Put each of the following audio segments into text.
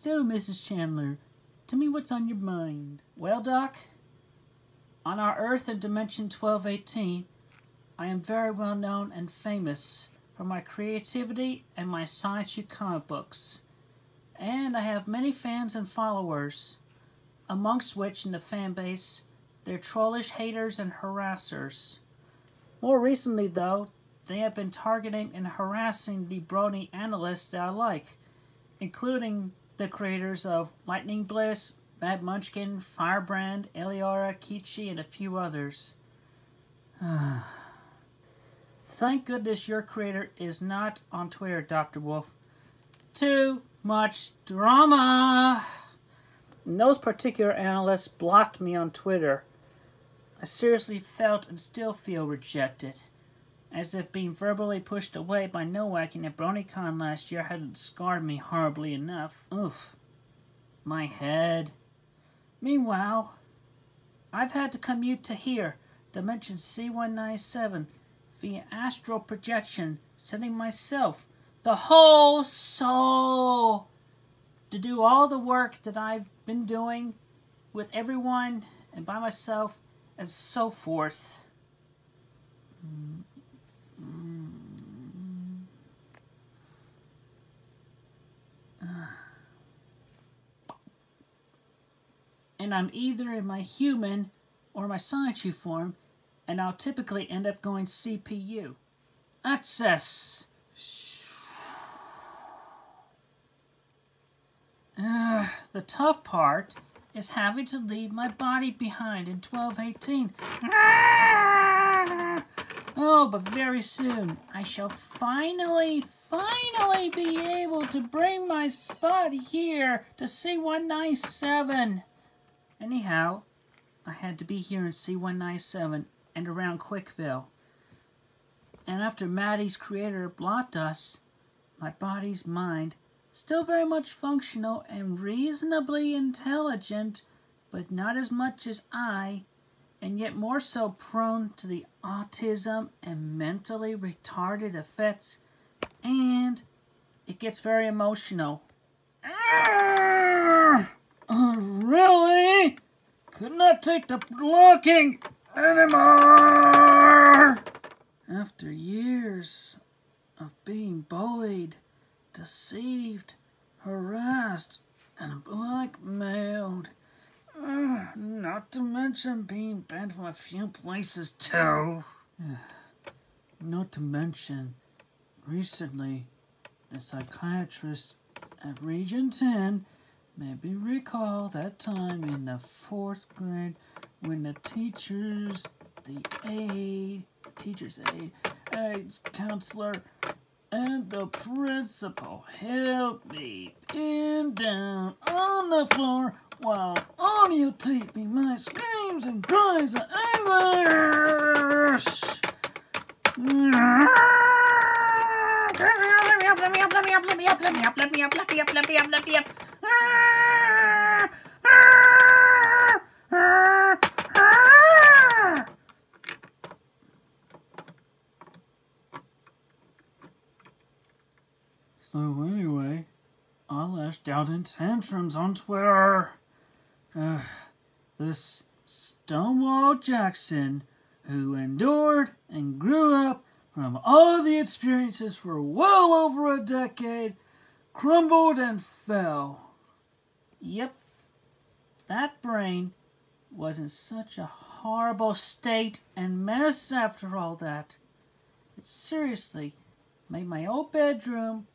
So, Mrs. Chandler, tell me what's on your mind. Well, Doc, on our Earth in Dimension 1218, I am very well known and famous for my creativity and my Sonichu comic books. And I have many fans and followers, amongst which in the fan base, they're trollish haters and harassers. More recently, though, they have been targeting and harassing the brony analysts that I like, including the creators of Lightning Bliss, Mad Munchkin, Firebrand, Eliora, Kichi, and a few others. Thank goodness your creator is not on Twitter, Dr. Wolf. Too much drama! And those particular analysts blocked me on Twitter. I seriously felt and still feel rejected, as if being verbally pushed away by Nowak at BronyCon last year hadn't scarred me horribly enough. Oof. My head. Meanwhile, I've had to commute to here, Dimension C197, via astral projection, sending myself, the whole soul, to do all the work that I've been doing with everyone and by myself and so forth. And I'm either in my human or my Sonichu form, and I'll typically end up going CPU. Access. The tough part is having to leave my body behind in 1218. Oh, but very soon I shall finally be able to bring my body here to C197. Anyhow, I had to be here in C197 and around Quickville. And after Maddie's creator blocked us, my body's mind, still very much functional and reasonably intelligent, but not as much as I, and yet more so prone to the autism and mentally retarded effects, and it gets very emotional. Really? Could not take the blocking anymore! After years of being bullied, deceived, harassed, and blackmailed, not to mention being banned from a few places too. Not to mention, recently, the psychiatrist at Region 10 made me recall that time in the 4th grade when the teacher's aide, aides counselor, and the principal helped me pin down on the floor while audio taping my screams and cries of anguish. Let me up. So anyway, I lashed out in tantrums on Twitter. This Stonewall Jackson, who endured and grew up from all the experiences for well over a decade, crumbled and fell. Yep, that brain was in such a horrible state and mess after all that. It seriously made my old bedroom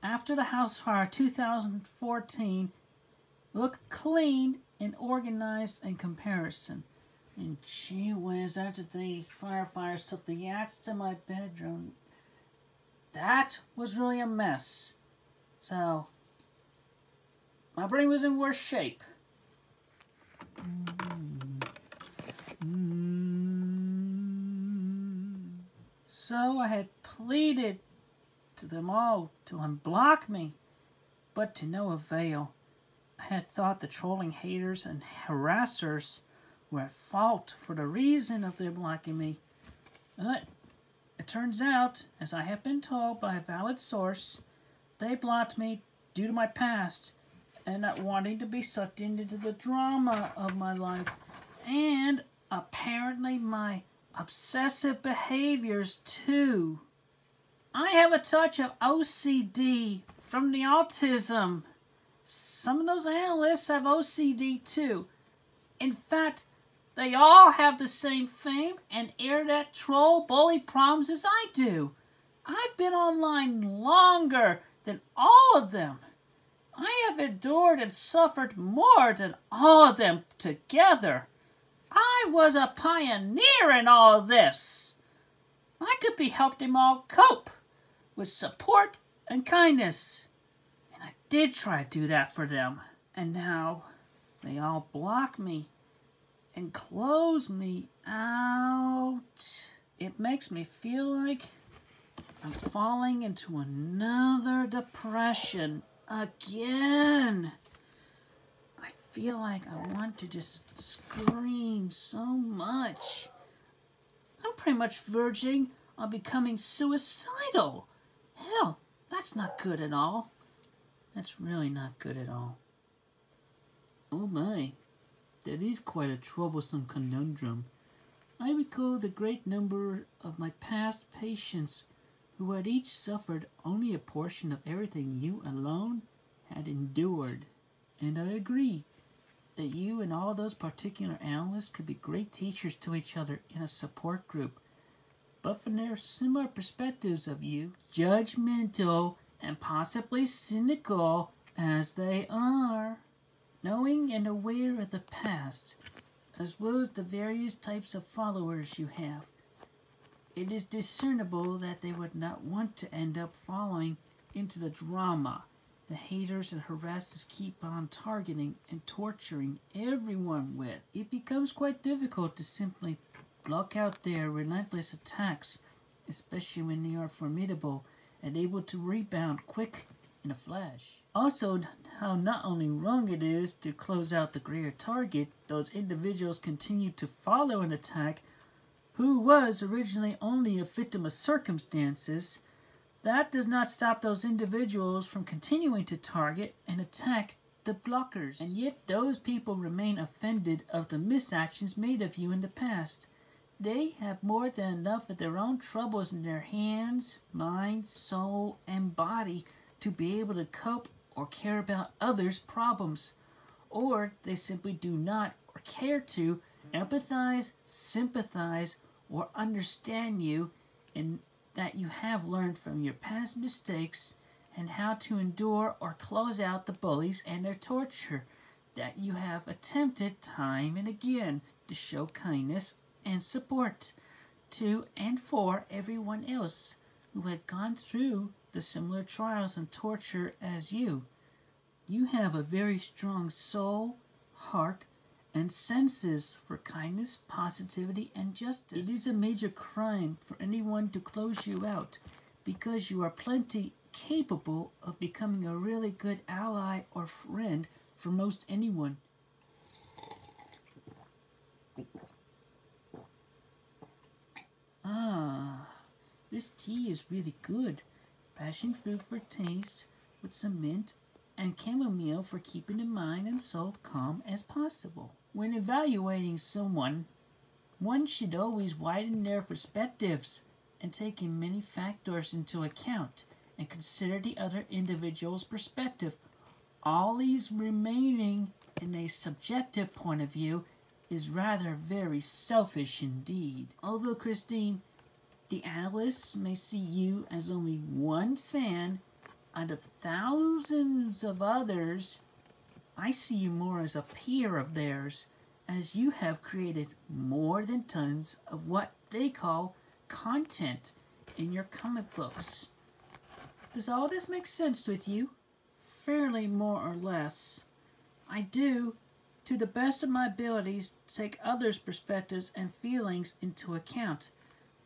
after the house fire 2014 look clean and organized in comparison. And gee whiz, after the firefighters took the yachts to my bedroom, that was really a mess. So, my brain was in worse shape. So I had pleaded to them all to unblock me, but to no avail. I had thought the trolling haters and harassers were at fault for the reason of their blocking me. But it turns out, as I have been told by a valid source, they blocked me due to my past and not wanting to be sucked into the drama of my life, and apparently my obsessive behaviors too. I have a touch of OCD from the autism. Some of those analysts have OCD too. In fact, they all have the same fame and internet troll bully problems as I do. I've been online longer than all of them. I have endured and suffered more than all of them together. I was a pioneer in all this. I could be helped them all cope with support and kindness. And I did try to do that for them. And now they all block me and close me out. It makes me feel like I'm falling into another depression again. I feel like I want to just scream so much. I'm pretty much verging on becoming suicidal. Hell, that's not good at all. That's really not good at all. Oh my, that is quite a troublesome conundrum. I recall the great number of my past patients who had each suffered only a portion of everything you alone had endured. And I agree that you and all those particular analysts could be great teachers to each other in a support group. But from their similar perspectives of you, judgmental and possibly cynical as they are, knowing and aware of the past, as well as the various types of followers you have, it is discernible that they would not want to end up falling into the drama the haters and harassers keep on targeting and torturing everyone with. It becomes quite difficult to simply block out their relentless attacks, especially when they are formidable and able to rebound quick in a flash. Also, how not only wrong it is to close out the greater target, those individuals continue to follow an attack who was originally only a victim of circumstances. That does not stop those individuals from continuing to target and attack the blockers. And yet those people remain offended of the misactions made of you in the past. They have more than enough of their own troubles in their hands, mind, soul, and body to be able to cope or care about others' problems. Or they simply do not or care to empathize, sympathize, or understand you in that you have learned from your past mistakes and how to endure or close out the bullies and their torture, that you have attempted time and again to show kindness and support to and for everyone else who had gone through the similar trials and torture as you. You have a very strong soul, heart, and senses for kindness, positivity, and justice. It is a major crime for anyone to close you out, because you are plenty capable of becoming a really good ally or friend for most anyone. Ah, this tea is really good. Passion fruit for taste, with some mint, and chamomile for keeping the mind and soul calm as possible. When evaluating someone, one should always widen their perspectives and take in many factors into account and consider the other individual's perspective. Always remaining in a subjective point of view is rather very selfish indeed. Although, Christine, the analysts may see you as only one fan out of thousands of others, I see you more as a peer of theirs, as you have created more than tons of what they call content in your comic books. Does all this make sense with you? Fairly, more or less. I do, to the best of my abilities, take others' perspectives and feelings into account,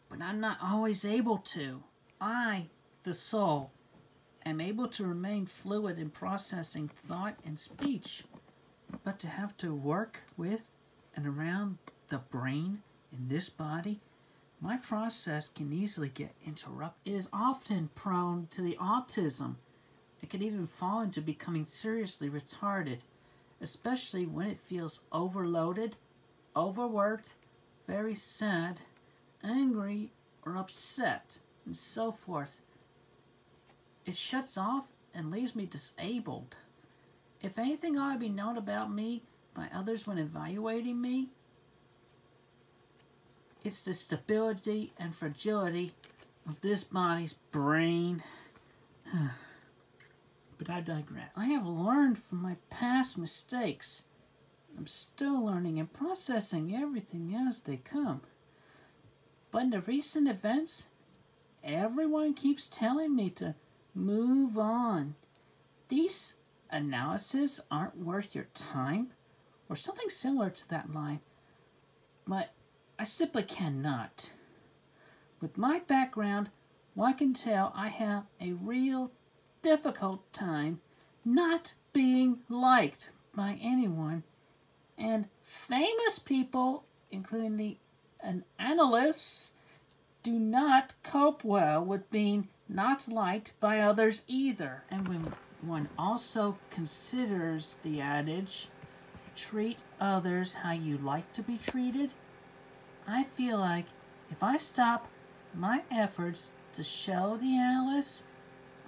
but I'm not always able to. I, the soul, am able to remain fluid in processing thought and speech, but to have to work with and around the brain in this body, my process can easily get interrupted. It is often prone to the autism It can even fall into becoming seriously retarded, especially when it feels overloaded, overworked, very sad, angry, or upset, and so forth. It shuts off and leaves me disabled. If anything ought to be known about me by others when evaluating me, it's the stability and fragility of this body's brain. But I digress. I have learned from my past mistakes. I'm still learning and processing everything as they come. But in the recent events, everyone keeps telling me to move on. These analyses aren't worth your time, or something similar to that line. But I simply cannot. With my background, one can tell I have a real difficult time not being liked by anyone. And famous people, including the analysts, do not cope well with being not liked by others either. And when one also considers the adage, treat others how you like to be treated, I feel like if I stop my efforts to show the analysts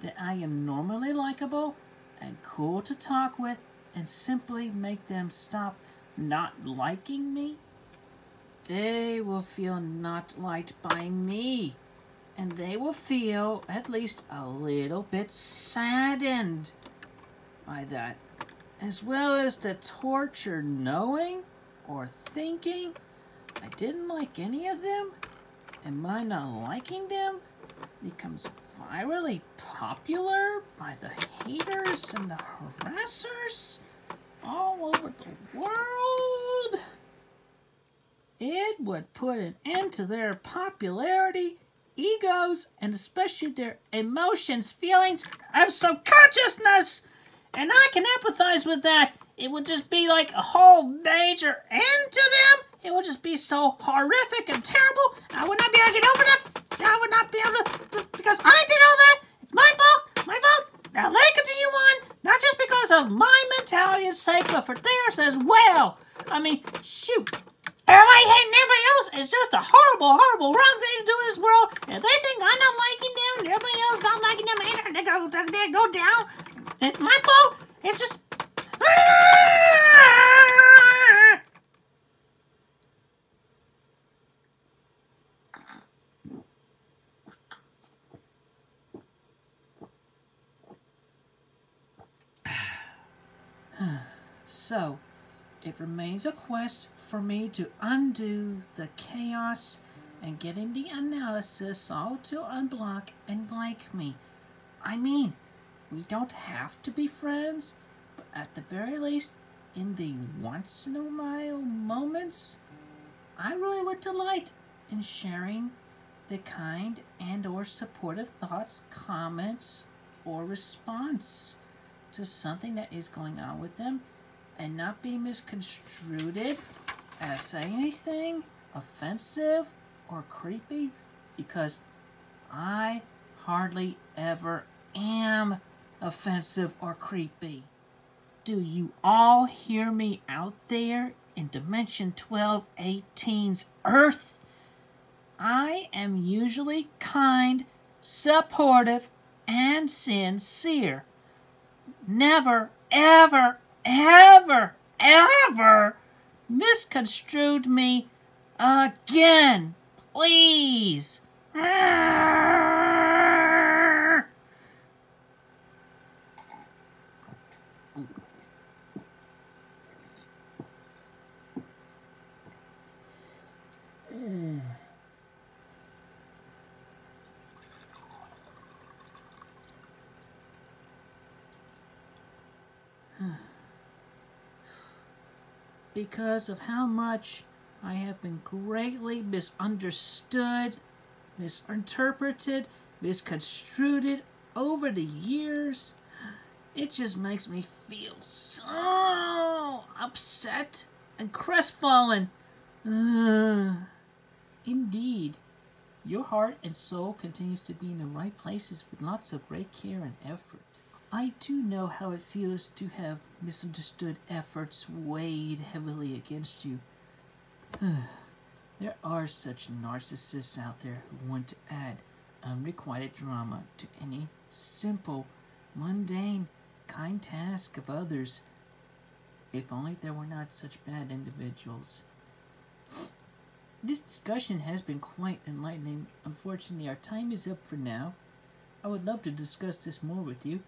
that I am normally likable and cool to talk with and simply make them stop not liking me, they will feel not liked by me, and they will feel at least a little bit saddened by that, as well as the torture knowing or thinking I didn't like any of them, and my not liking them becomes virally popular by the haters and the harassers all over the world. It would put an end to their popularity, egos, and especially their emotions, feelings, and subconsciousness. And I can empathize with that. It would just be like a whole major end to them. It would just be so horrific and terrible. I would not be able to get over that. I would not be able to, just because I did all that. It's my fault. My fault. Now let it continue on. Not just because of my mentality and sake, but for theirs as well. I mean, shoot. Everybody hating everybody else is just a horrible, horrible, wrong thing to do in this world. If they think I'm not liking them and everybody else not liking them, and they go down. It's my fault. It's just... So, it remains a quest for me to undo the chaos and getting the analysis all to unblock and like me. I mean, we don't have to be friends, but at the very least, in the once-in-a-while moments, I really would delight in sharing the kind and or supportive thoughts, comments, or response to something that is going on with them, and not be misconstrued as saying anything offensive or creepy, because I hardly ever am offensive or creepy. Do you all hear me out there in Dimension 1218's Earth? I am usually kind, supportive, and sincere. Never, ever, ever, ever misconstrued me again, please. Because of how much I have been greatly misunderstood, misinterpreted, misconstrued over the years, it just makes me feel so upset and crestfallen. Indeed, your heart and soul continues to be in the right places with lots of great care and effort. I do know how it feels to have misunderstood efforts weighed heavily against you. There are such narcissists out there who want to add unrequited drama to any simple, mundane, kind task of others. If only there were not such bad individuals. This discussion has been quite enlightening. Unfortunately, our time is up for now. I would love to discuss this more with you.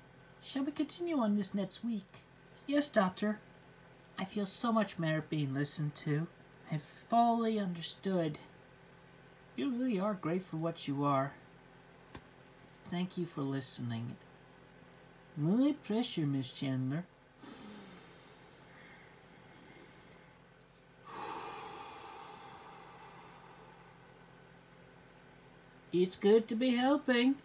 Shall we continue on this next week? Yes, Doctor. I feel so much better being listened to. I fully understood. You really are great for what you are. Thank you for listening. My pleasure, Miss Chandler. It's good to be helping.